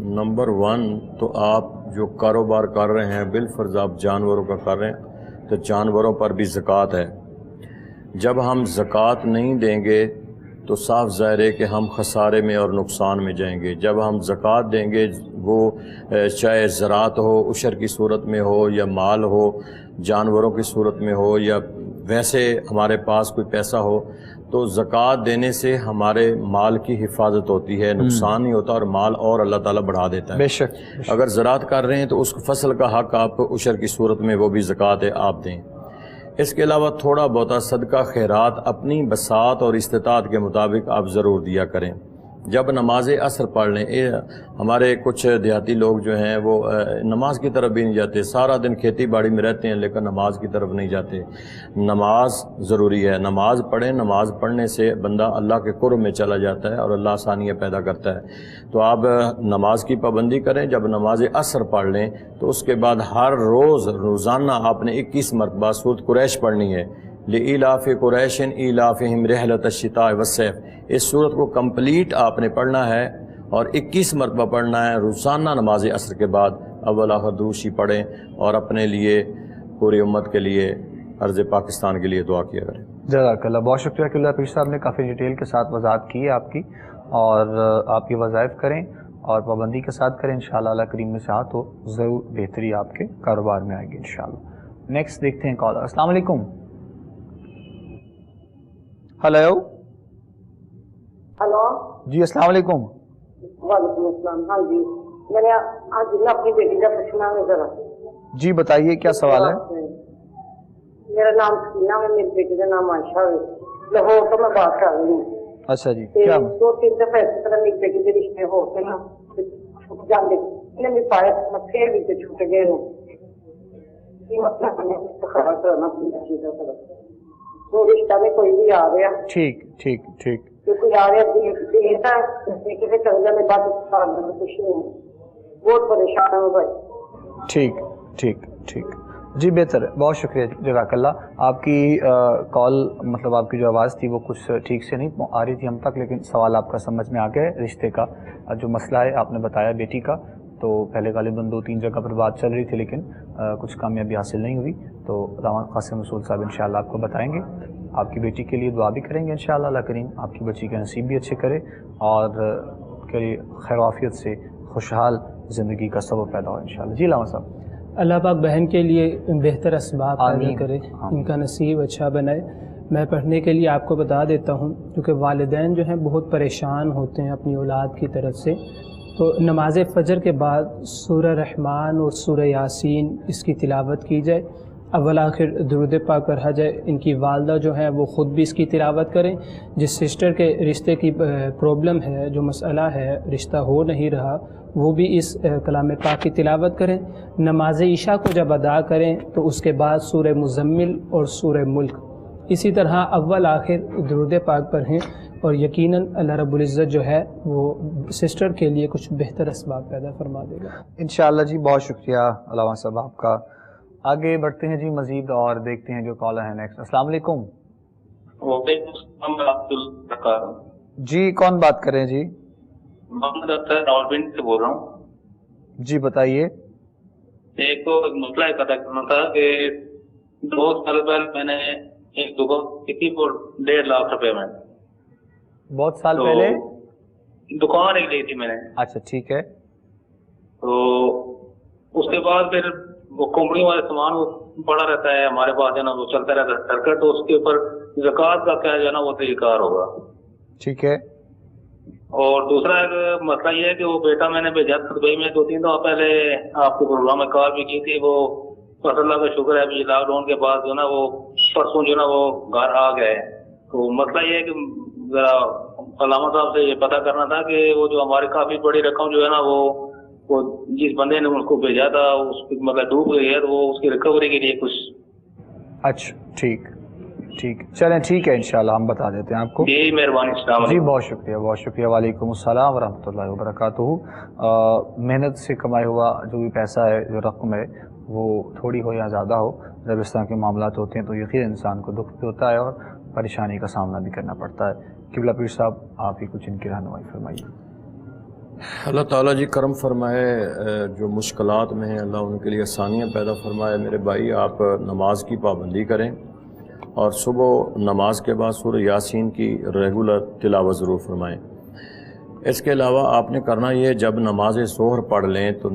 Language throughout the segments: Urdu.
نمبر 1 تو آپ جو کاروبار کر رہے ہیں بالفرض آپ جانوروں کا کر رہے ہیں تو جانوروں پر بھی زکوٰۃ ہے. جب ہم زکوٰۃ نہیں دیں گے تو صاف ظاہر ہے کہ ہم خسارے میں اور نقصان میں جائیں گے. جب ہم زکوٰۃ دیں گے وہ چاہے زراعت ہو عشر کی صورت میں ہو یا مال ہو جانوروں کی صورت میں ہو یا ویسے ہمارے پاس کوئی پیسہ ہو تو زکوٰۃ دینے سے ہمارے مال کی حفاظت ہوتی ہے, نقصان نہیں ہوتا اور مال اور اللہ تعالیٰ بڑھا دیتا ہے. بے شک. اگر زراعت کر رہے ہیں تو اس فصل کا حق آپ عشر کی صورت میں وہ بھی زکوٰۃ ہے آپ دیں. اس کے علاوہ تھوڑا بہت صدقہ خیرات اپنی بساط اور استطاعت کے مطابق آپ ضرور دیا کریں. جب نماز عصر پڑھ لیں, ہمارے کچھ دیہاتی لوگ جو ہیں وہ نماز کی طرف بھی نہیں جاتے, سارا دن کھیتی باڑی میں رہتے ہیں لیکن نماز کی طرف نہیں جاتے. نماز ضروری ہے, نماز پڑھیں. نماز پڑھنے سے بندہ اللہ کے قرب میں چلا جاتا ہے اور اللہ آسانیاں پیدا کرتا ہے. تو آپ نماز کی پابندی کریں. جب نماز عصر پڑھ لیں تو اس کے بعد ہر روزانہ آپ نے 21 مرتبہ سورۃ قریش پڑھنی ہے. لإلاف قریش إیلافہم رحلۃ الشتاء والصیف. اس سورت کو کمپلیٹ آپ نے پڑھنا ہے اور 21 مرتبہ پڑھنا ہے روزانہ نماز عصر کے بعد. اول آخر دروشی پڑھیں اور اپنے لیے پوری امت کے لیے عرض پاکستان کے لیے دعا کیا کریں. جزاک اللہ. بہت شکریہ کہ اللہ پیر صاحب نے کافی ڈیٹیل کے ساتھ وضاحت کی ہے آپ کی, اور آپ یہ وظائف کریں اور پابندی کے ساتھ کریں. انشاءاللہ اللہ کریم میں سے ہاتھ ہو ضرور بہتری آپ کے کاروبار میں آئے گی انشاءاللہ. نیکسٹ دیکھتے ہیں کال. السلام علیکم. ہلو. ہلو جی السلام علیکم. وعلیکم السلام. ہاں جی, میں نے آج اپنی بیٹی کا پوچھنا ہے ذرا. جی بتائیے کیا سوال ہے. میرا نام سکینہ ہے, میری بیٹی کا نام عائشہ ہے. لاہور تو میں بات کر رہی ہوں. اچھا جی, کیا 2-3 دفعہ اس طرح میری بیٹی کے رشتے ہوتے ہیں چھوٹ جاتے ہیں, میرے پائے پھر بھی چھوٹ گئے ہیں. یہ مطلب ہمیں استخارہ کرنا چاہیے. وہ رشتہ میں کوئی بھی آ گیا, ٹھیک ٹھیک ٹھیک, کوئی آ گیا دیتا ہے کسی چل جانے بعد کچھ نہیں, بہت پریشان ہوں بھائی. ٹھیک ٹھیک ٹھیک جی, بہتر ہے. بہت شکریہ جزاک اللہ. آپ کی کال مطلب آپ کی جو آواز تھی وہ کچھ ٹھیک سے نہیں آ رہی تھی ہم تک, لیکن سوال آپ کا سمجھ میں آ گیا ہے. رشتے کا جو مسئلہ ہے آپ نے بتایا بیٹی کا, تو پہلے غالباً 2-3 جگہ پر بات چل رہی تھی لیکن کچھ کامیابی حاصل نہیں ہوئی. تو علامہ قاسم رسول صاحب انشاءاللہ آپ کو بتائیں گے. آپ کی بیٹی کے لیے دعا بھی کریں گے انشاءاللہ. اللہ کریم آپ کی بچی کے نصیب بھی اچھے کرے اور خیر و عافیت سے خوشحال زندگی کا سبب پیدا ہو انشاءاللہ. جی علامہ صاحب. اللہ پاک بہن کے لیے بہتر اسباب پیدا کرے, آمین. ان کا نصیب اچھا بنائے. میں پڑھنے کے لیے آپ کو بتا دیتا ہوں, کیونکہ والدین جو ہیں بہت پریشان ہوتے ہیں اپنی اولاد کی طرف سے. تو نماز فجر کے بعد سورہ رحمان اور سورہ یاسین اس کی تلاوت کی جائے. اول آخر درود پاک پڑھا جائے. ان کی والدہ جو ہیں وہ خود بھی اس کی تلاوت کریں. جس سسٹر کے رشتے کی پرابلم ہے, جو مسئلہ ہے, رشتہ ہو نہیں رہا, وہ بھی اس کلام پاک کی تلاوت کریں. نماز عشاء کو جب ادا کریں تو اس کے بعد سورہ مزمل اور سورہ ملک, اسی طرح اول آخر درود پاک پڑھیں, اور یقیناً اللہ رب العزت جو ہے وہ سسٹر کے لیے کچھ بہتر اسباب پیدا فرما دے گا انشاءاللہ. جی بہت شکریہ علامہ صاحب آپ کا. آگے بڑھتے ہیں جی مزید اور دیکھتے ہیں جو کالر ہیں نیکسٹ. السلام علیکم. وعلیکم السلام ورحمۃ اللہ وبرکاتہ. جی کون بات کر رہے ہیں جی؟ محمد اختر راولپنڈی سے بول رہا ہوں. جی بتائیے. ایک تو مسئلہ یہ پتا کرنا تھا کہ 2 سال پہلے میں نے ایک دکان کی تھی وہ 1.5 لاکھ روپے میں. بہت سال پہلے دکان ایک لی تھی میں نے. اچھا ٹھیک ہے. تو اس کے بعد پھر وہ کمپنی والے سامان وہ پڑا رہتا ہے ہمارے پاس جو نا, وہ چلتا رہتا ہے سرکٹ. تو اس کے اوپر زکوٰۃ کا کیا جو ہے نا وہ طریقہ کار ہوگا. ٹھیک ہے. اور دوسرا ایک مسئلہ یہ ہے کہ وہ بیٹا میں نے بھیجا تھا دبئی میں 2-3 دفعہ پہلے آپ کے پروگرام میں کال بھی کی تھی. وہ بس اللہ کا شکر ہے ابھی لاک ڈاؤن کے بعد جو نا وہ پرسوں جو نا وہ گھر آ گئے. تو مسئلہ یہ ہے کہ ذرا علامہ صاحب سے یہ پتہ کرنا تھا کہ وہ جو ہماری کافی بڑی رقم جو ہے نا وہ جس بندے نے ان کو بھیجا تھا اس مطلب ڈوب گئی ہے, تو وہ اس کی ریکوری کے لیے کچھ. اچھا ٹھیک ٹھیک چلیں ٹھیک ہے انشاءاللہ ہم بتا دیتے ہیں آپ کو. جی مہربانی. السلام جی علیکم. بہت شکریہ بہت شکریہ. وعلیکم السلام ورحمۃ اللہ وبرکاتہ. محنت سے کمایا ہوا جو بھی پیسہ ہے, جو رقم ہے, وہ تھوڑی ہو یا زیادہ ہو, جب اس طرح کے معاملات ہوتے ہیں تو یقین انسان کو دکھ بھی ہوتا ہے اور پریشانی کا سامنا بھی کرنا پڑتا ہے. قبلہ پیر صاحب آپ ہی کچھ ان کی رہنمائی فرمائیے. اللہ تعالیٰ جی کرم فرمائے، جو مشکلات میں ہیں اللہ ان کے لیے آسانیاں پیدا فرمائے۔ میرے بھائی آپ نماز کی پابندی کریں اور صبح نماز کے بعد سورہ یاسین کی ریگولر تلاوت ضرور فرمائیں۔ اس کے علاوہ آپ نے کرنا یہ، جب نماز ظہر پڑھ لیں تو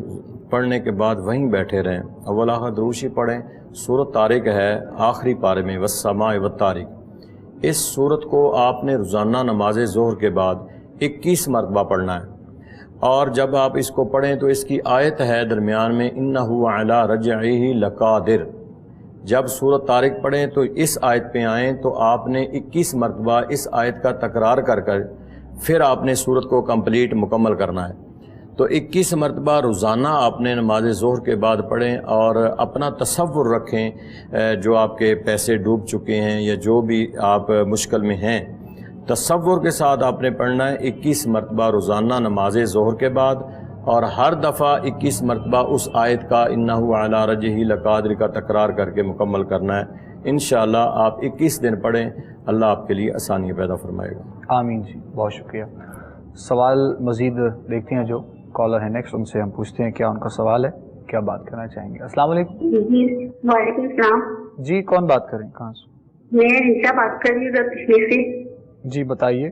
پڑھنے کے بعد وہیں بیٹھے رہیں، اول آخر دروشی پڑھیں۔ سورۃ طارق ہے آخری پارے میں، والسماء والطارق، اس سورت کو آپ نے روزانہ نماز ظہر کے بعد 21 مرتبہ پڑھنا ہے، اور جب آپ اس کو پڑھیں تو اس کی آیت ہے درمیان میں، انہ علی رجعہ لقادر۔ جب سورۃ طارق پڑھیں تو اس آیت پہ آئیں تو آپ نے 21 مرتبہ اس آیت کا تکرار کر پھر آپ نے سورت کو کمپلیٹ مکمل کرنا ہے۔ تو 21 مرتبہ روزانہ آپ نے نماز ظہر کے بعد پڑھیں، اور اپنا تصور رکھیں جو آپ کے پیسے ڈوب چکے ہیں یا جو بھی آپ مشکل میں ہیں، تصور کے ساتھ آپ نے پڑھنا ہے 21 مرتبہ روزانہ نماز ظہر کے بعد، اور ہر دفعہ 21 مرتبہ اس آیت کا انہ علی رجعہ لقادر کا تکرار کر کے مکمل کرنا ہے۔ انشاءاللہ آپ 21 دن پڑھیں، اللہ آپ کے لیے آسانی پیدا فرمائے گا۔ آمین جی، بہت شکریہ۔ سوال مزید دیکھتے ہیں، جو کالر ہیں نیکسٹ، ان سے ہم پوچھتے ہیں کیا ان کا سوال ہے، کیا بات کرنا چاہیں گے۔ السلام علیکم۔ جی وعلیکم السلام۔ جی کون بات کریں، کہاں سے؟ میں ریشا بات کر رہی ہوں کشمیر سے۔ جی بتائیے۔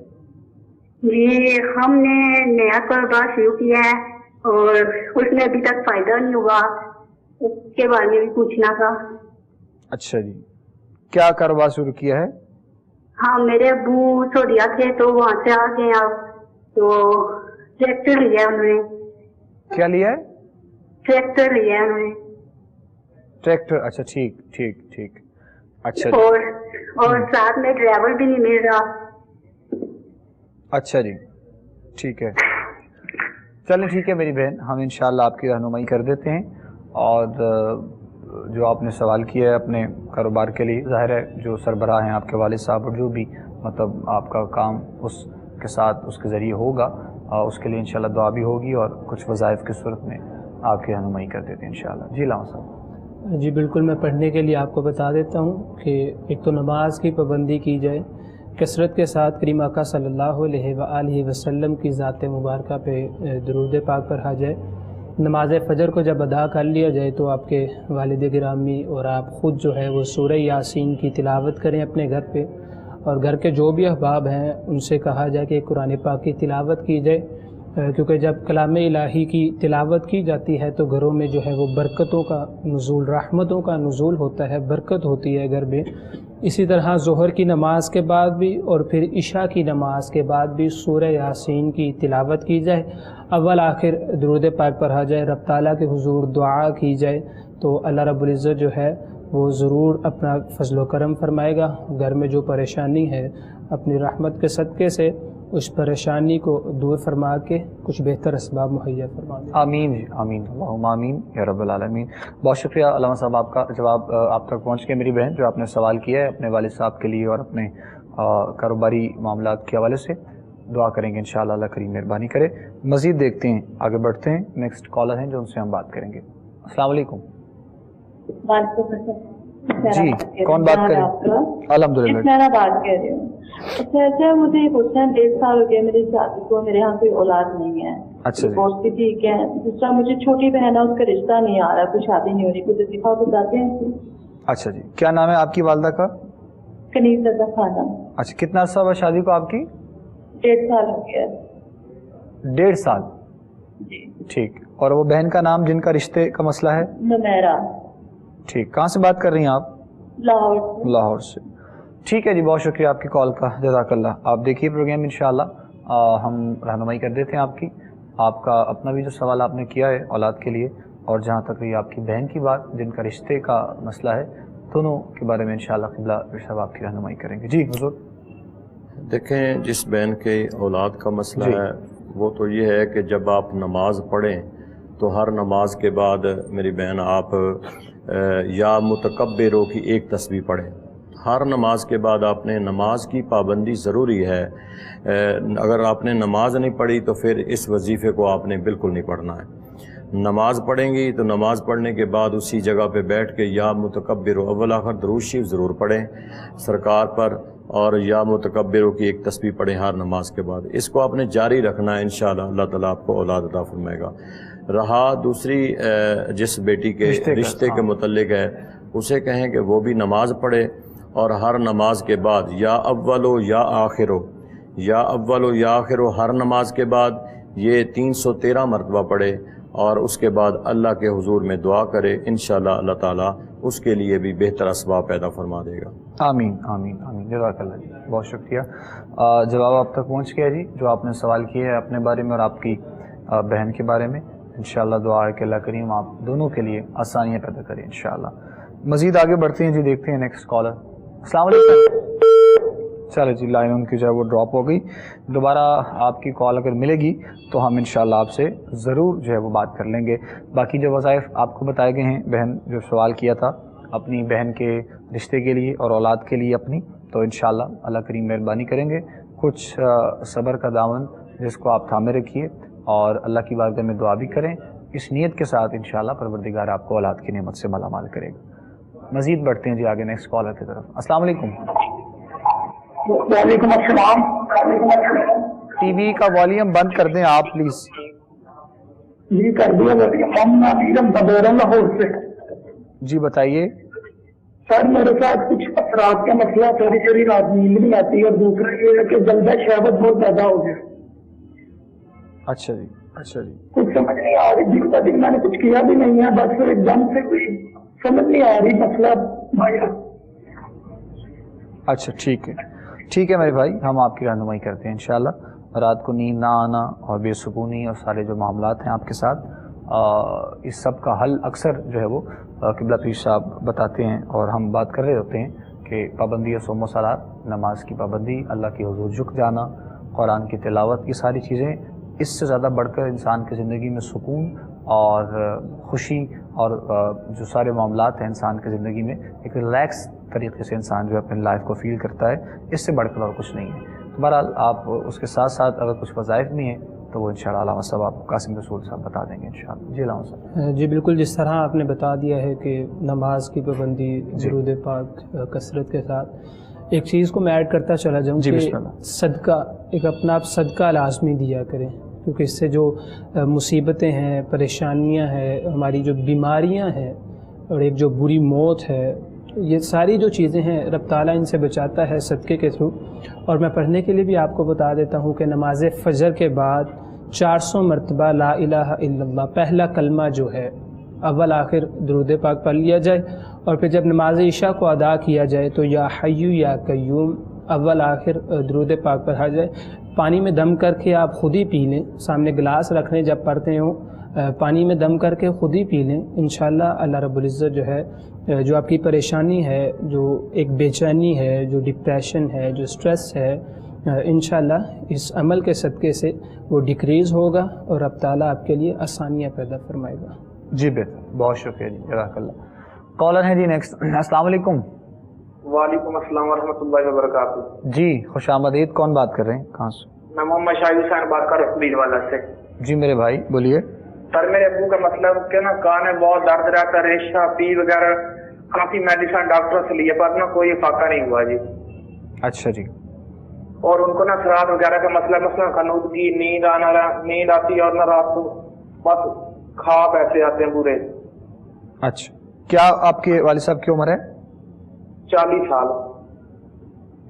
جی ہم نے نیا کاروبار شروع کیا ہے اور اس میں ابھی تک فائدہ نہیں ہوا، اس کے بارے میں بھی پوچھنا تھا۔ اچھا جی، کیا کاروبار شروع کیا ہے؟ ہاں میرے ابو سعودیہ تھے تو وہاں سے آ گئے آپ، تو ٹریکٹر لیا انہوں نے۔ کیا لیا ہے؟ ٹریکٹر لیا انہوں نے۔ ٹریکٹر، اچھا ٹھیک ٹھیک ٹھیک، اچھا جی۔ اور ساتھ میں ڈرائیور بھی نہیں مل رہا۔ اچھا جی ٹھیک ہے، چلیں ٹھیک ہے میری بہن، ہم انشاءاللہ آپ کی رہنمائی کر دیتے ہیں، اور جو آپ نے سوال کیا ہے اپنے کاروبار کے لیے، ظاہر ہے جو سربراہ ہیں آپ کے والد صاحب، اور جو بھی مطلب آپ کا کام اس کے ساتھ اس کے ذریعے ہوگا، اس کے لیے انشاءاللہ دعا بھی ہوگی، اور کچھ وظائف کی صورت میں آپ کی رہنمائی کر دیتے ہیں انشاءاللہ۔ جی علامہ صاحب۔ جی بالکل، میں پڑھنے کے لیے آپ کو بتا دیتا ہوں کہ ایک تو نماز کی پابندی کی جائے، کثرت کے ساتھ کریم آقا صلی اللہ علیہ وآلہ وسلم کی ذات مبارکہ پہ درود پاک پڑھا جائے۔ نماز فجر کو جب ادا کر لیا جائے تو آپ کے والد گرامی اور آپ خود جو ہے وہ سورہ یاسین کی تلاوت کریں اپنے گھر پہ، اور گھر کے جو بھی احباب ہیں ان سے کہا جائے کہ قرآن پاک کی تلاوت کی جائے، کیونکہ جب کلام الہی کی تلاوت کی جاتی ہے تو گھروں میں جو ہے وہ برکتوں کا نزول، رحمتوں کا نزول ہوتا ہے، برکت ہوتی ہے گھر میں۔ اسی طرح ظہر کی نماز کے بعد بھی اور پھر عشاء کی نماز کے بعد بھی سورہ یاسین کی تلاوت کی جائے، اول آخر درود پاک پڑھا جائے، رب تعالیٰ کے حضور دعا کی جائے، تو اللہ رب العزت جو ہے وہ ضرور اپنا فضل و کرم فرمائے گا۔ گھر میں جو پریشانی ہے اپنی رحمت کے صدقے سے اس پریشانی کو دور فرما کے کچھ بہتر اسباب مہیا فرما دیں۔ آمین جی آمین، اللہم آمین یا رب العالمین۔ بہت شکریہ علامہ صاحب، آپ کا جواب آپ تک پہنچ گیا میری بہن، جو آپ نے سوال کیا ہے اپنے والد صاحب کے لیے اور اپنے کاروباری معاملات کے حوالے سے۔ دعا کریں گے انشاءاللہ، اللہ کریم مہربانی کرے۔ مزید دیکھتے ہیں، آگے بڑھتے ہیں، نیکسٹ کالر ہیں جو ان سے ہم بات کریں گے۔ السلام علیکم۔ جی کون بات کر رہے ہیں؟ الحمدللہ میں بات کر رہی ہوں۔ اچھا مجھے یہ پوچھنا ہے، 1.5 سال ہو گئے میری شادی کو، میرے یہاں کوئی اولاد نہیں ہے۔ اچھا پوسٹ بھی ٹھیک ہے۔ دوسرا مجھے چھوٹی بہن ہے، اس کا رشتہ نہیں آ رہا، کوئی شادی نہیں ہو رہی، کچھ وظیفہ بتاتے ہیں؟ اچھا جی، کیا نام ہے آپ کی والدہ کا؟ کنیز رضا خانم۔ اچھا، کتنا عرصہ ہوا شادی کو آپ کی؟ 1.5 سال ہو گیا۔ 1.5 سال؟ جی ٹھیک، اور وہ بہن کا نام جن کا رشتے کا مسئلہ ہے؟ نمیرہ۔ ٹھیک، کہاں سے بات کر رہی ہیں آپ؟ لاہور۔ لاہور سے۔ ٹھیک ہے جی، بہت شکریہ آپ کی کال کا، جزاک اللہ۔ آپ دیکھیے پروگرام انشاءاللہ، ہم رہنمائی کر دیتے ہیں آپ کی۔ آپ کا اپنا بھی جو سوال آپ نے کیا ہے اولاد کے لیے، اور جہاں تک رہی آپ کی بہن کی بات جن کا رشتے کا مسئلہ ہے، دونوں کے بارے میں انشاءاللہ قبلہ صاحب آپ کی رہنمائی کریں گے۔ جی حضور۔ دیکھیں، جس بہن کے اولاد کا مسئلہ ہے وہ تو یہ ہے کہ جب آپ نماز پڑھیں تو ہر نماز کے بعد میری بہن آپ یا متکبروں کی ایک تسبیح پڑھیں۔ ہر نماز کے بعد آپ نے، نماز کی پابندی ضروری ہے، اگر آپ نے نماز نہیں پڑھی تو پھر اس وظیفے کو آپ نے بالکل نہیں پڑھنا ہے۔ نماز پڑھیں گی تو نماز پڑھنے کے بعد اسی جگہ پہ بیٹھ کے یا متکبر اول آخر درود شریف ضرور پڑھیں، سرکار پر اور یا متکبروں کی ایک تسبیح پڑھیں ہر نماز کے بعد. اس کو آپ نے جاری رکھنا ہے، انشاءاللہ اللہ تعالیٰ آپ کو اولاد عطا فرمائے گا. رہا دوسری جس بیٹی کے رشتے کے متعلق ہے، اسے کہیں کہ وہ بھی نماز پڑھے اور ہر نماز کے بعد یا اول و یا آخر ہو، یا اول و یا آخر ہو ہر نماز کے بعد یہ 313 مرتبہ پڑھے اور اس کے بعد اللہ کے حضور میں دعا کرے. انشاءاللہ اللہ تعالیٰ اس کے لیے بھی بہتر اسباب پیدا فرما دے گا. آمین آمین آمین. جزاک اللہ جی، بہت شکریہ. جواب آپ تک پہنچ گیا جی جو آپ نے سوال کیا ہے اپنے بارے میں اور آپ کی بہن کے بارے میں. انشاءاللہ دعا ہے کہ اللہ کریم آپ دونوں کے لیے آسانیاں پیدا کریں انشاءاللہ. مزید آگے بڑھتے ہیں جی، دیکھتے ہیں نیکسٹ کالر. السلام علیکم. چلے جی، لائن ان کی جو ہے وہ ڈراپ ہو گئی. دوبارہ آپ کی کال اگر ملے گی تو ہم انشاءاللہ آپ سے ضرور جو ہے وہ بات کر لیں گے. باقی جو وظائف آپ کو بتائے گئے ہیں، بہن جو سوال کیا تھا اپنی بہن کے رشتے کے لیے اور اولاد کے لیے اپنی، تو انشاءاللہ اللہ کریم مہربانی کریں گے. کچھ صبر کا دامن جس کو آپ تھامے رکھیے اور اللہ کی بارگاہ میں دعا بھی کریں اس نیت کے ساتھ، انشاءاللہ پروردگار آپ کو اولاد کی نعمت سے مالا مال کرے گا. مزید بڑھتے ہیں جی آگے نیکسٹ کالر کی طرف. السلام علیکم. وعلیکم السلام. ٹی وی کا والیوم بند کر دیں آپ پلیز. جی کر دیا. لاہور سے. جی بتائیے. سر میرے ساتھ کچھ اثرات کا مسئلہ، ساری رات نیند نہیں آتی، اور دوسرا یہ ہے کہ جلدہ شہوت بہت زیادہ ہو گیا. اچھا جی اچھا جی. کچھ سمجھ نہیں آ رہی، دکھتا دکھ میں نے کچھ کیا بھی نہیں ہے، بس ایک دم سے کوئی سمجھ نہیں آ رہی مسئلہ بھائی. اچھا ٹھیک ہے ٹھیک ہے میرے بھائی، ہم آپ کی رہنمائی کرتے ہیں انشاءاللہ. رات کو نیند نہ آنا اور بے سکونی اور سارے جو معاملات ہیں آپ کے ساتھ، اس سب کا حل اکثر جو ہے وہ قبلہ پیر صاحب بتاتے ہیں اور ہم بات کر رہے ہوتے ہیں کہ پابندی صوم و صلات، نماز کی پابندی، اللہ کے حضور جھک جانا، قرآن کی تلاوت، یہ ساری چیزیں اس سے زیادہ بڑھ کر انسان کی زندگی میں سکون اور خوشی اور جو سارے معاملات ہیں انسان کی زندگی میں ایک ریلیکس طریقے سے انسان جو اپنی لائف کو فیل کرتا ہے، اس سے بڑھ کر اور کچھ نہیں ہے. بہرحال آپ اس کے ساتھ ساتھ اگر کچھ وظائف بھی ہیں تو وہ انشاءاللہ علامہ صاحب آپ قاسم رسول صاحب بتا دیں گے انشاءاللہ. جی علامہ صاحب. جی بالکل، جس طرح آپ نے بتا دیا ہے کہ نماز کی پابندی، درود پاک کثرت کے ساتھ، ایک چیز کو میں ایڈ کرتا چلا جاؤں کہ صدقہ، ایک اپنا آپ صدقہ لازمی دیا کریں، کیونکہ اس سے جو مصیبتیں ہیں، پریشانیاں ہیں، ہماری جو بیماریاں ہیں اور ایک جو بری موت ہے، یہ ساری جو چیزیں ہیں رب تعالیٰ ان سے بچاتا ہے صدقے کے تھرو. اور میں پڑھنے کے لیے بھی آپ کو بتا دیتا ہوں کہ نماز فجر کے بعد 400 مرتبہ لا الہ الا اللہ پہلا کلمہ جو ہے اول آخر درود پاک پڑھ لیا جائے، اور پھر جب نماز عشاء کو ادا کیا جائے تو یا حیو یا قیوم اول آخر درود پاک پڑھا جائے. پانی میں دم کر کے آپ خود ہی پی لیں، سامنے گلاس رکھ لیں، جب پڑھتے ہوں پانی میں دم کر کے خود ہی پی لیں. انشاءاللہ اللہ رب العزت جو ہے، جو آپ کی پریشانی ہے، جو ایک بے چینی ہے، جو ڈپریشن ہے، جو سٹریس ہے، انشاءاللہ اس عمل کے صدقے سے وہ ڈکریز ہوگا اور رب تعالیٰ آپ کے لیے آسانیاں پیدا فرمائے گا. جی بہتر، بہت شکریہ جی، جزاک اللہ. کالر ہے جی نیکسٹ. السلام علیکم. وعلیکم السلام ورحمۃ اللہ وبرکاتہ. جی خوش آمدید. کون بات کر رہے ہیں، کہاں سے؟ میں محمد شاہد حسین بات کر رہا ہوں بھیل والا سے. جی میرے بھائی بولیے. سر میرے ابو کا مطلب کہ نا کان میں بہت درد رہتا ہے، ریشہ پی وغیرہ کافی میڈیسن ڈاکٹر سے لیے پر نا کوئی فائدہ نہیں ہوا جی. اچھا جی. اور ان کو نا سرات وغیرہ کا مسئلہ خنودگی، نیند آتی اور نہ رات کو بس خواب ایسے آتے ہیں پورے. اچھا، کیا آپ کے والد صاحب کی عمر ہے؟ 40 سال.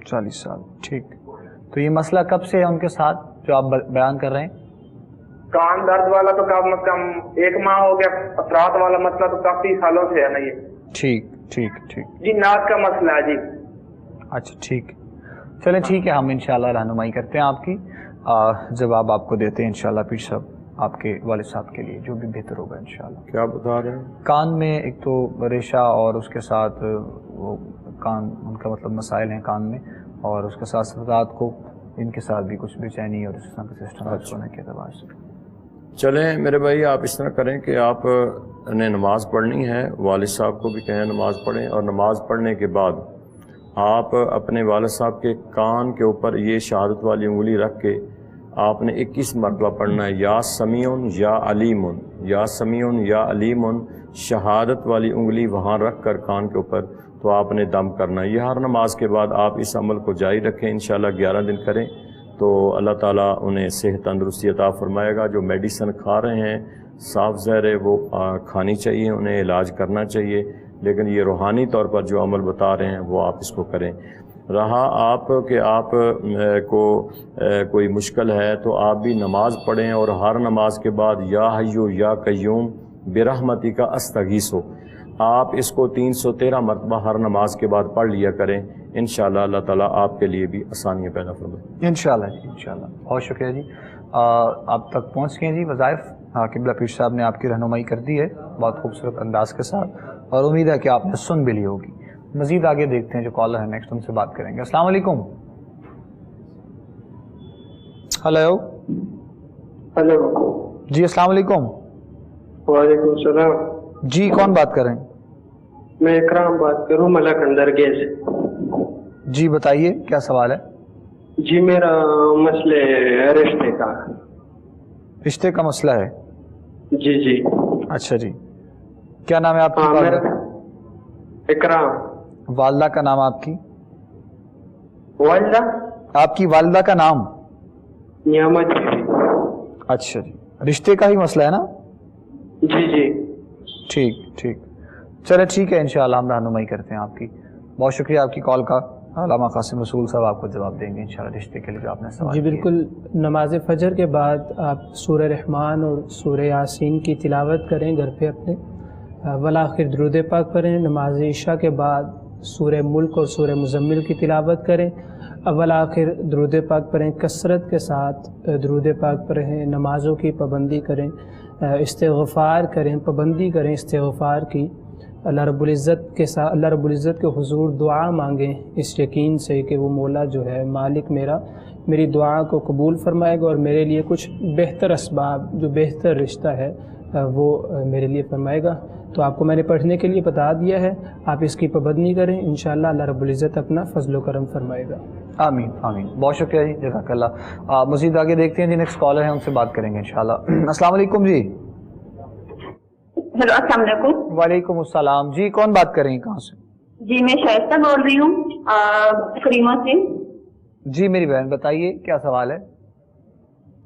40 سال، ٹھیک. تو یہ مسئلہ کب سے ہے ان کے ساتھ جو آپ بیان کر رہے ہیں؟ کان درد والا تو کم از کم 1 ماہ ہو گیا، اثرات والا مسئلہ تو کافی سالوں سے ہے نا یہ. ٹھیک ٹھیک ٹھیک جی. ناک کا مسئلہ ہے جی. اچھا ٹھیک، چلیں ٹھیک ہے، ہم انشاءاللہ رہنمائی کرتے ہیں آپ کی، جواب آپ کو دیتے ہیں انشاءاللہ پیر صاحب آپ کے والد صاحب کے لیے جو بھی بہتر ہوگا انشاءاللہ. کیا بتا رہے ہیں؟ کان میں ایک تو ریشہ اور اس کے ساتھ وہ کان، ان کا مطلب مسائل ہیں کان میں، اور اس کے ساتھ رات کو ان کے ساتھ بھی کچھ بے چینی اور اس طرح کا سسٹم ہونے کے اعتبار سے. چلیں میرے بھائی، آپ اس طرح کریں کہ آپ نے نماز پڑھنی ہے، والد صاحب کو بھی کہیں نماز پڑھیں، اور نماز پڑھنے کے بعد آپ اپنے والد صاحب کے کان کے اوپر یہ شہادت والی انگلی رکھ کے آپ نے 21 مرتبہ پڑھنا ہے یا سمیعن یا علیمن، یا سمیعن یا علیمن، شہادت والی انگلی وہاں رکھ کر کان کے اوپر تو آپ نے دم کرنا ہے۔ یہ ہر نماز کے بعد آپ اس عمل کو جاری رکھیں، انشاءاللہ 11 دن کریں تو اللہ تعالیٰ انہیں صحت تندرستی عطا فرمائے گا۔ جو میڈیسن کھا رہے ہیں صاف ظاہر ہے وہ کھانی چاہیے، انہیں علاج کرنا چاہیے، لیکن یہ روحانی طور پر جو عمل بتا رہے ہیں وہ آپ اس کو کریں۔ رہا آپ کہ آپ کو کوئی مشکل ہے تو آپ بھی نماز پڑھیں اور ہر نماز کے بعد یا حیو یا قیوم برحمتی کا استغیثو، آپ اس کو 313 مرتبہ ہر نماز کے بعد پڑھ لیا کریں، انشاءاللہ اللہ تعالیٰ آپ کے لیے بھی آسانیاں پیدا فرمائے۔ انشاءاللہ جی، انشاءاللہ بہت شکریہ جی۔ آپ تک پہنچ گئے جی وظائف، قبلہ پیر صاحب نے آپ کی رہنمائی کر دی ہے بہت خوبصورت انداز کے ساتھ، اور امید ہے کہ آپ نے سن بھی لی ہوگی۔ مزید آگے دیکھتے ہیں جو کالر ہے نیکسٹ، ان سے بات کریں گے۔ السلام علیکم۔ ہلو ہلو جی السلام علیکم۔ وعلیکم السلام جی کون بات کر رہے ہیں؟ میں اکرام بات کروں ملک اندرگے سے۔ جی بتائیے کیا سوال ہے؟ جی میرا مسئلہ رشتے کا۔ رشتے کا مسئلہ ہے؟ جی جی۔ اچھا جی، کیا نام ہے آپ کی والدہ؟ اکرام۔ والدہ کا نام آپ کی؟ والدہ؟ آپ کی والدہ کا نام؟ نعمت۔ اچھا جی، رشتے کا ہی مسئلہ ہے نا؟ جی جی ٹھیک ٹھیک، چلے ٹھیک ہے، انشاءاللہ ہم رہنمائی کرتے ہیں آپ کی۔ بہت شکریہ آپ کی کال کا۔ علامہ قاسم رسول صاحب آپ کو جواب دیں گے انشاءاللہ رشتے کے لیے جو آپ نے سوال جی کیا۔ بالکل، نماز فجر کے بعد آپ سورہ رحمان اور سورہ یاسین کی تلاوت کریں گھر پہ اپنے، والآخر درود پاک پڑھیں۔ نماز عشاء کے بعد سورہ ملک اور سورہ مزمل کی تلاوت کریں، اول آخر درود پاک پڑھیں، کثرت کے ساتھ درود پاک پڑھیں، نمازوں کی پابندی کریں، استغفار کریں، پابندی کریں استغفار کی، اللہ رب العزت کے ساتھ اللہ رب العزت کے حضور دعا مانگیں اس یقین سے کہ وہ مولا جو ہے مالک میری دعا کو قبول فرمائے گا اور میرے لیے کچھ بہتر اسباب، جو بہتر رشتہ ہے وہ میرے لیے فرمائے گا۔ تو آپ کو میں نے پڑھنے کے لیے بتا دیا ہے، آپ اس کی پابندی کریں، انشاءاللہ اللہ رب العزت اپنا فضل و کرم فرمائے گا۔ آمین آمین، بہت شکریہ جی، جزاک اللہ۔ مزید آگے دیکھتے ہیں جی، نیکسٹ کالر ہیں ان سے بات کریں گے انشاءاللہ۔ السلام علیکم جی۔ ہیلو السلام علیکم۔ وعلیکم السلام جی، کون بات کر رہی ہیں کہاں سے؟ جی میں شائستہ بول رہی ہوں کریمہ سے۔ جی میری بہن بتائیے کیا سوال ہے؟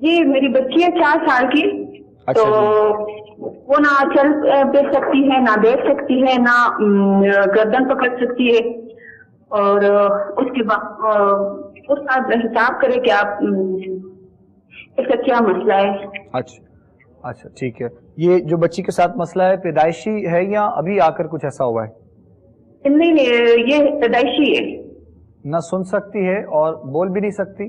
جی میری بچی ہے 4 سال کی، تو وہ نہ چل پھر سکتی ہے، نہ بیٹھ سکتی ہے، نہ گردن پکڑ سکتی ہے، اور اس کے بعد اس کا حساب کرے کہ آپ اس کا کیا مسئلہ ہے۔ اچھا اچھا ٹھیک ہے، یہ جو بچی کے ساتھ مسئلہ ہے پیدائشی ہے یا ابھی آ کر کچھ ایسا ہوا ہے؟ نہیں یہ پیدائشی ہے۔ نہ سن سکتی ہے اور بول بھی نہیں سکتی؟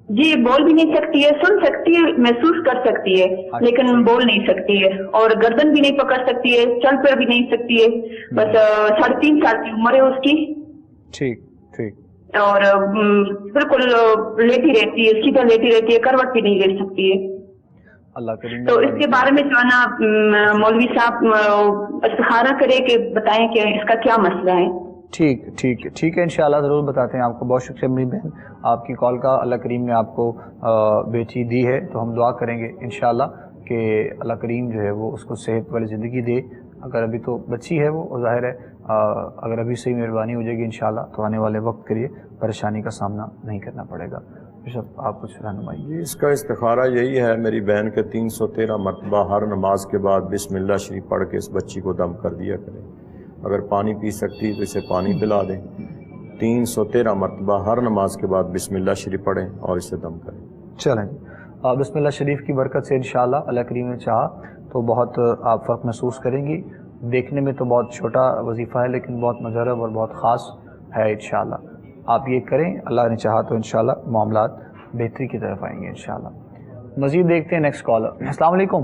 جی بول بھی نہیں سکتی ہے، سن سکتی ہے، محسوس کر سکتی ہے، لیکن بول نہیں سکتی ہے، اور گردن بھی نہیں پکڑ سکتی ہے، چل پھر بھی نہیں سکتی ہے، بس 3.5 سال کی عمر ہے اس کی۔ ٹھیک ٹھیک، اور بالکل لیٹی رہتی ہے، سیدھا لیٹی رہتی ہے، کروٹ بھی نہیں لے سکتی ہے۔ اللہ کریم تو اس کے بارے میں جو ہے نا مولوی صاحب استخارہ کرے کہ بتائیں کہ اس کا کیا مسئلہ ہے۔ ٹھیک ٹھیک ٹھیک ہے، انشاءاللہ ضرور بتاتے ہیں آپ کو۔ بہت شکریہ میری بہن آپ کی کال کا۔ اللہ کریم نے آپ کو بیٹی دی ہے تو ہم دعا کریں گے انشاءاللہ کہ اللہ کریم جو ہے وہ اس کو صحت والی زندگی دے۔ اگر ابھی تو بچی ہے وہ ظاہر ہے، اگر ابھی سے ہی مہربانی ہو جائے گی انشاءاللہ تو آنے والے وقت کے لیے پریشانی کا سامنا نہیں کرنا پڑے گا۔ آپ کچھ رہنمائی۔ اس کا استخارہ یہی ہے میری بہن کے 313 مرتبہ ہر نماز کے بعد بسم اللہ شریف پڑھ کے اس بچی کو دم کر دیا کریں۔ اگر پانی پی سکتی تو اسے پانی پلا دیں۔ 313 مرتبہ ہر نماز کے بعد بسم اللہ شریف پڑھیں اور اسے دم کریں۔ چلیں جی، بسم اللہ شریف کی برکت سے انشاءاللہ اللہ کریم نے چاہا تو بہت آپ فرق محسوس کریں گی۔ دیکھنے میں تو بہت چھوٹا وظیفہ ہے لیکن بہت مجرب اور بہت خاص ہے انشاءاللہ۔ آپ یہ کریں، اللہ نے چاہا تو انشاءاللہ معاملات بہتری کی طرف آئیں گے انشاءاللہ۔ مزید دیکھتے ہیں نیکسٹ کالر۔ السلام علیکم۔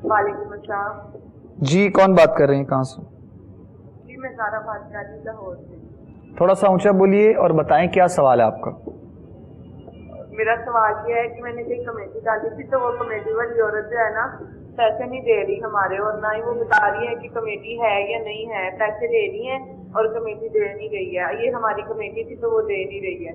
وعلیکم السلام جی کون بات کر رہے ہیں کہاں سے؟ جی میں سارا بات کر رہی ہوں لاہور سے۔ تھوڑا سا اونچا بولیے اور بتائیں کیا سوال ہے آپ کا؟ میرا سوال یہ ہے کہ میں نے کوئی کمیٹی ڈالی تھی تو وہ کمیٹی والی عورت جو ہے نا پیسے نہیں دے رہی ہمارے، اور نہ ہی وہ بتا رہی ہے کہ کمیٹی ہے یا نہیں ہے، پیسے دے رہی ہیں اور کمیٹی دے نہیں رہی ہے۔ یہ ہماری کمیٹی تھی تو وہ دے نہیں رہی ہے۔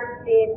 16।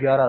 11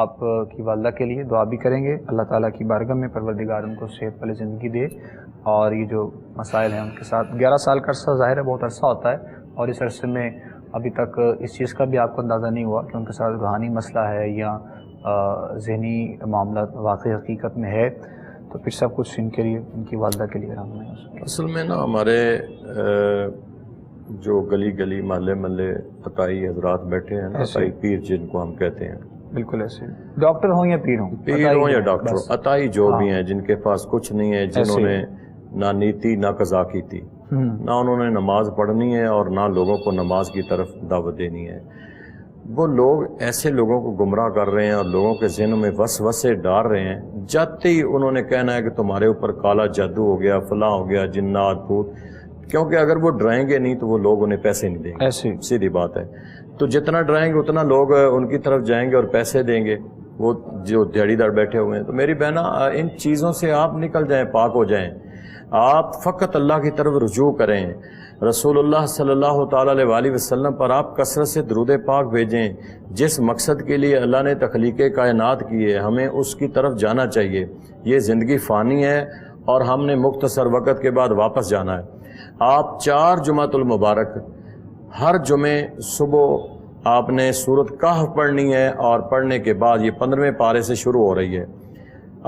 آپ کی والدہ کے لیے دعا بھی کریں گے. اللہ تعالیٰ کی بارگاہ میں پروردگار ان کو صحت والی زندگی دے, اور یہ جو مسائل ہیں ان کے ساتھ 11 سال کا عرصہ ظاہر ہے بہت عرصہ ہوتا ہے, اور اس عرصے میں ابھی تک اس چیز کا بھی آپ کو اندازہ نہیں ہوا کہ ان کے ساتھ روحانی مسئلہ ہے یا ذہنی معاملات واقعی حقیقت میں ہے, تو پھر سب کچھ ان کے لیے, ان کی والدہ کے لیے رحم ہے. اصل میں نا ہمارے جو گلی گلی محلے محلے عطائی حضرات بیٹھے ہیں نا, عطائی پیر جن کو ہم کہتے ہیں, بالکل ایسے ڈاکٹر ہوں یا پیر ہوں, پیر ہوں یا ڈاکٹر ہوں, عطائی جو بھی ہیں جن کے پاس کچھ نہیں ہے, جنہوں نے نہ نیتی نہ قضا کی تھی, نہ انہوں نے نماز پڑھنی ہے اور نہ لوگوں کو نماز کی طرف دعوت دینی ہے, وہ لوگ ایسے لوگوں کو گمراہ کر رہے ہیں اور لوگوں کے ذہنوں میں وسوسے ڈال رہے ہیں. جاتے ہی انہوں نے کہنا ہے کہ تمہارے اوپر کالا جادو ہو گیا, فلاں ہو گیا, جنات بھوت, کیونکہ اگر وہ ڈرائیں گے نہیں تو وہ لوگ انہیں پیسے نہیں دیں گے, سیدھی بات ہے. تو جتنا ڈرائیں گے اتنا لوگ ان کی طرف جائیں گے اور پیسے دیں گے, وہ جو دیہڑی دار بیٹھے ہوئے ہیں. تو میری بہنا ان چیزوں سے آپ نکل جائیں, پاک ہو جائیں, آپ فقط اللہ کی طرف رجوع کریں. رسول اللہ صلی اللہ تعالیٰ علیہ وسلم پر آپ کثرت سے درود پاک بھیجیں. جس مقصد کے لیے اللہ نے تخلیق کائنات کی ہے ہمیں اس کی طرف جانا چاہیے. یہ زندگی فانی ہے اور ہم نے مختصر وقت کے بعد واپس جانا ہے. آپ 4 جمعۃ المبارک ہر جمعے صبح آپ نے سورۃ کہف پڑھنی ہے, اور پڑھنے کے بعد یہ 15ویں پارے سے شروع ہو رہی ہے,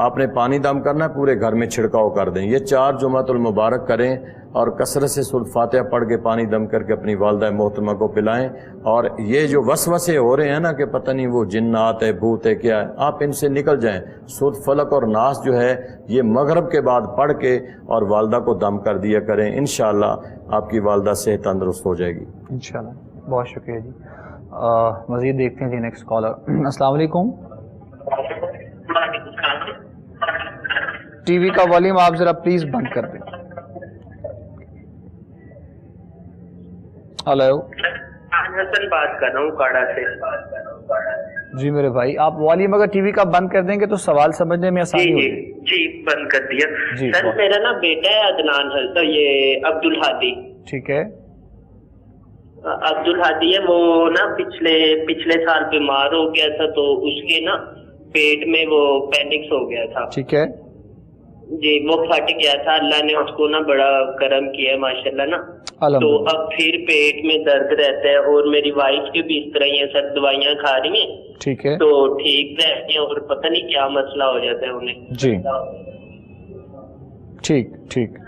آپ نے پانی دم کرنا ہے, پورے گھر میں چھڑکاؤ کر دیں. یہ 4 جمعۃ المبارک کریں اور کثرت سے سورۃ فاتحہ پڑھ کے پانی دم کر کے اپنی والدہ محترمہ کو پلائیں. اور یہ جو وسوسے ہو رہے ہیں نا کہ پتہ نہیں وہ جنات ہے, بھوت ہے, کیا ہے, آپ ان سے نکل جائیں. سورۃ فلق اور ناس جو ہے یہ مغرب کے بعد پڑھ کے اور والدہ کو دم کر دیا کریں. انشاءاللہ آپ کی والدہ صحت تندرست ہو جائے گی انشاءاللہ. بہت شکریہ جی. مزید دیکھتے ہیں جی نیکسٹ کالر. السلام علیکم. ٹی وی کا والیوم آپ ذرا پلیز بند کر دیں. ہلو, حسن بات کر رہا ہوں کاڑا سے. جی میرے بھائی, آپ والیوم اگر ٹی وی کا بند کر دیں گے تو سوال سمجھنے میں آسانی ہوگی. جی بند کر دیا. سر میرا نا بیٹا ہے عدنان حسن, یہ عبد الحادی. ٹھیک ہے. عبد الحادی ہے, وہ نا پچھلے سال بیمار ہو گیا تھا, تو اس کے نا پیٹ میں وہ پینکس ہو گیا تھا. ٹھیک ہے جی, وہ پھٹ گیا تھا. اللہ نے اس کو نا بڑا کرم کیا ہے ماشاءاللہ نا. تو اب پھر پیٹ میں درد رہتا ہے, اور میری وائف کے بھی اس طرح ہی ہے سر, دوائیاں کھا رہی ہیں. ٹھیک ہے. تو ٹھیک رہتی ہیں, اور پتہ نہیں کیا مسئلہ ہو جاتا ہے انہیں. جی ٹھیک.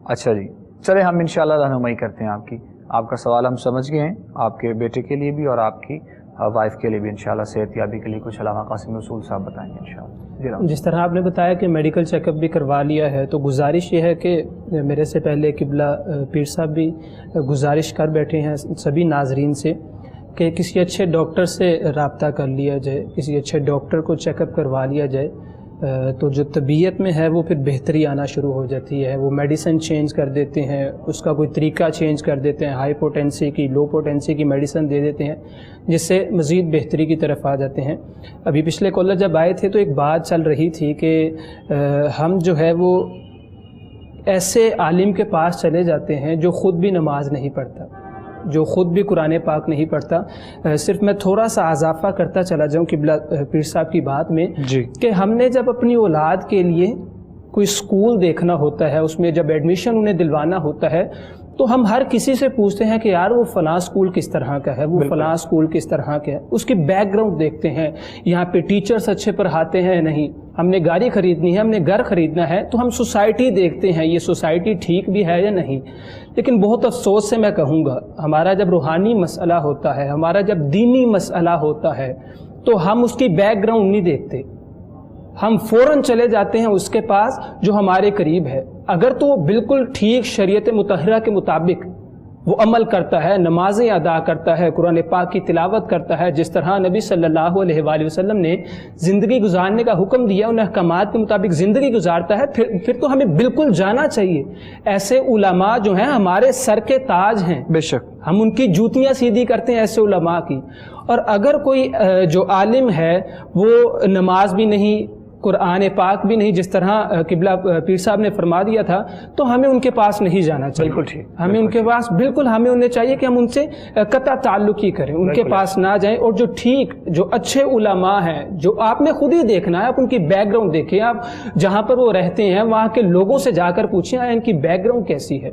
اچھا جی, چلے ہم انشاءاللہ رہنمائی کرتے ہیں آپ کی. آپ کا سوال ہم سمجھ گئے ہیں, آپ کے بیٹے کے لیے بھی اور آپ کی وائف کے لیے بھی. انشاءاللہ صحت یابی کے لیے کچھ علامہ قاسم رسول صاحب بتائیں گے انشاءاللہ. جس طرح آپ نے بتایا کہ میڈیکل چیک اپ بھی کروا لیا ہے, تو گزارش یہ ہے کہ میرے سے پہلے قبلہ پیر صاحب بھی گزارش کر بیٹھے ہیں سبھی ناظرین سے کہ کسی اچھے ڈاکٹر سے رابطہ کر لیا جائے, کسی اچھے ڈاکٹر کو چیک اپ کروا لیا جائے, تو جو طبیعت میں ہے وہ پھر بہتری آنا شروع ہو جاتی ہے. وہ میڈیسن چینج کر دیتے ہیں, اس کا کوئی طریقہ چینج کر دیتے ہیں, ہائی پوٹینسی کی لو پوٹینسی کی میڈیسن دے دیتے ہیں, جس سے مزید بہتری کی طرف آ جاتے ہیں. ابھی پچھلے کالر جب آئے تھے تو ایک بات چل رہی تھی کہ ہم جو ہے وہ ایسے عالم کے پاس چلے جاتے ہیں جو خود بھی نماز نہیں پڑھتا, جو خود بھی قرآن پاک نہیں پڑھتا. صرف میں تھوڑا سا اضافہ کرتا چلا جاؤں قبلہ پیر صاحب کی بات میں کہ ہم نے جب اپنی اولاد کے لیے کوئی اسکول دیکھنا ہوتا ہے, اس میں جب ایڈمیشن انہیں دلوانا ہوتا ہے, تو ہم ہر کسی سے پوچھتے ہیں کہ یار وہ فلاں اسکول کس طرح کا ہے, وہ فلاں اسکول کس طرح کا ہے, اس کی بیک گراؤنڈ دیکھتے ہیں, یہاں پہ ٹیچرس اچھے پڑھاتے ہیں نہیں, ہم نے گاڑی خریدنی ہے, ہم نے گھر خریدنا ہے, تو ہم سوسائٹی دیکھتے ہیں یہ سوسائٹی ٹھیک بھی ہے یا نہیں. لیکن بہت افسوس سے میں کہوں گا, ہمارا جب روحانی مسئلہ ہوتا ہے, ہمارا جب دینی مسئلہ ہوتا ہے, تو ہم اس کی بیک گراؤنڈ نہیں دیکھتے, ہم فوراً چلے جاتے ہیں اس کے پاس جو ہمارے قریب ہے. اگر تو وہ بالکل ٹھیک شریعت مطہرہ کے مطابق وہ عمل کرتا ہے, نمازیں ادا کرتا ہے, قرآن پاک کی تلاوت کرتا ہے, جس طرح نبی صلی اللہ علیہ وآلہ وسلم نے زندگی گزارنے کا حکم دیا, ان احکامات کے مطابق زندگی گزارتا ہے, پھر تو ہمیں بالکل جانا چاہیے. ایسے علماء جو ہیں ہمارے سر کے تاج ہیں, بے شک ہم ان کی جوتیاں سیدھی کرتے ہیں ایسے علماء کی. اور اگر کوئی جو عالم ہے وہ نماز بھی نہیں, قرآن پاک بھی نہیں، جس طرح قبلہ پیر صاحب نے فرما دیا تھا، تو ہمیں ان کے پاس نہیں جانا چاہیے. بالکل ٹھیک. ہمیں ان کے پاس بالکل ہمیں انہیں چاہیے کہ ہم ان سے قطع تعلق ہی کریں، ان کے پاس نہ جائیں. اور جو ٹھیک جو اچھے علماء ہیں، جو آپ نے خود ہی دیکھنا ہے، آپ ان کی بیک گراؤنڈ دیکھیں، آپ جہاں پر وہ رہتے ہیں وہاں کے لوگوں سے جا کر پوچھیں ان کی بیک گراؤنڈ کیسی ہے.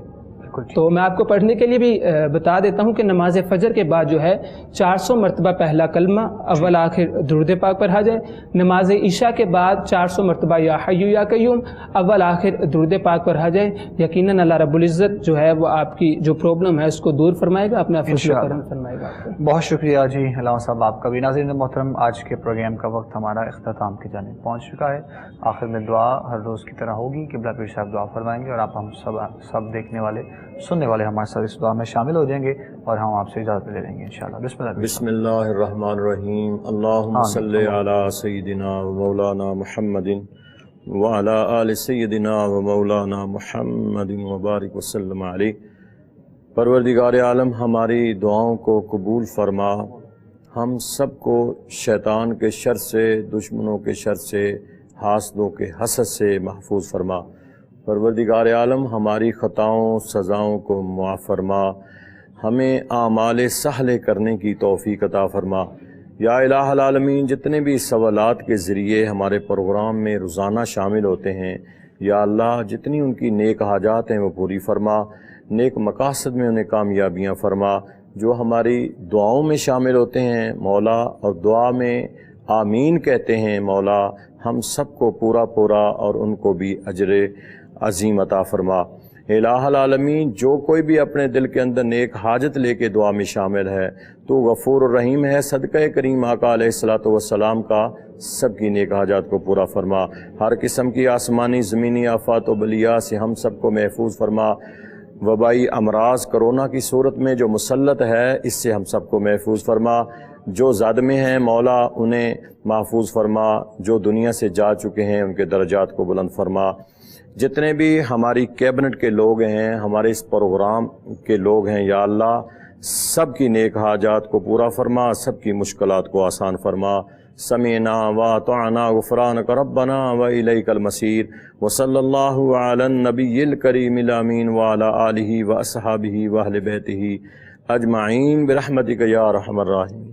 تو میں آپ کو پڑھنے کے لیے بھی بتا دیتا ہوں کہ نماز فجر کے بعد جو ہے 400 مرتبہ پہلا کلمہ اول آخر درود پاک پڑھا جائے. نماز عشاء کے بعد 400 مرتبہ یا حی یا قیوم اول آخر درود پاک پڑھا جائے. یقیناً اللہ رب العزت جو ہے وہ آپ کی جو پرابلم ہے اس کو دور فرمائے گا، اپنا فضل و کرم فرمائے گا. بہت شکریہ جی علامہ صاحب آپ کا بھی. ناظرین محترم، آج کے پروگرام کا وقت ہمارا اختتام کی جانب پہنچ چکا ہے. آخر میں دعا ہر روز کی طرح ہوگی. قبلہ پیر صاحب دعا فرمائیں گے اور آپ ہم سب دیکھنے والے سننے والے ہمارے ساتھ اس دعا میں شامل ہو جائیں گے اور ہم آپ سے اجازت لے لیں گے انشاءاللہ. بسم اللہ الرحمن الرحیم. اللہم صلی علی سیدنا و مولانا محمد وعلی آل سیدنا و مولانا محمد وبارک وسلم علیہ. پروردگار عالم ہماری دعاؤں کو قبول فرما، ہم سب کو شیطان کے شر سے، دشمنوں کے شر سے، حاسدوں کے حسد سے محفوظ فرما. پروردگار عالم ہماری خطاؤں سزاؤں کو معاف فرما، ہمیں اعمال صالح کرنے کی توفیق عطا فرما. یا الہ العالمین، جتنے بھی سوالات کے ذریعے ہمارے پروگرام میں روزانہ شامل ہوتے ہیں، یا اللہ جتنی ان کی نیک حاجات ہیں وہ پوری فرما، نیک مقاصد میں انہیں کامیابیاں فرما. جو ہماری دعاؤں میں شامل ہوتے ہیں مولا اور دعا میں آمین کہتے ہیں مولا، ہم سب کو پورا اور ان کو بھی اجر عظیم عطا فرما. الہ العالمین، جو کوئی بھی اپنے دل کے اندر نیک حاجت لے کے دعا میں شامل ہے تو غفور الرحیم ہے. صدقہ کریم آقا علیہ الصلوۃ والسلام کا سب کی نیک حاجات کو پورا فرما. ہر قسم کی آسمانی زمینی آفات و بلیات سے ہم سب کو محفوظ فرما. وبائی امراض کرونا کی صورت میں جو مسلط ہے اس سے ہم سب کو محفوظ فرما. جو زد میں ہیں مولا انہیں محفوظ فرما. جو دنیا سے جا چکے ہیں ان کے درجات کو بلند فرما. جتنے بھی ہماری کیبنٹ کے لوگ ہیں، ہمارے اس پروگرام کے لوگ ہیں، یا اللہ سب کی نیک حاجات کو پورا فرما، سب کی مشکلات کو آسان فرما. سمعنا واطعنا غفرانک ربنا والیک المصیر. وصلی اللہ علی النبی الکریم الامین وعلی آلہ واصحابہ واہل بیتہ اجمعین برحمتک یا ارحم الراحمین.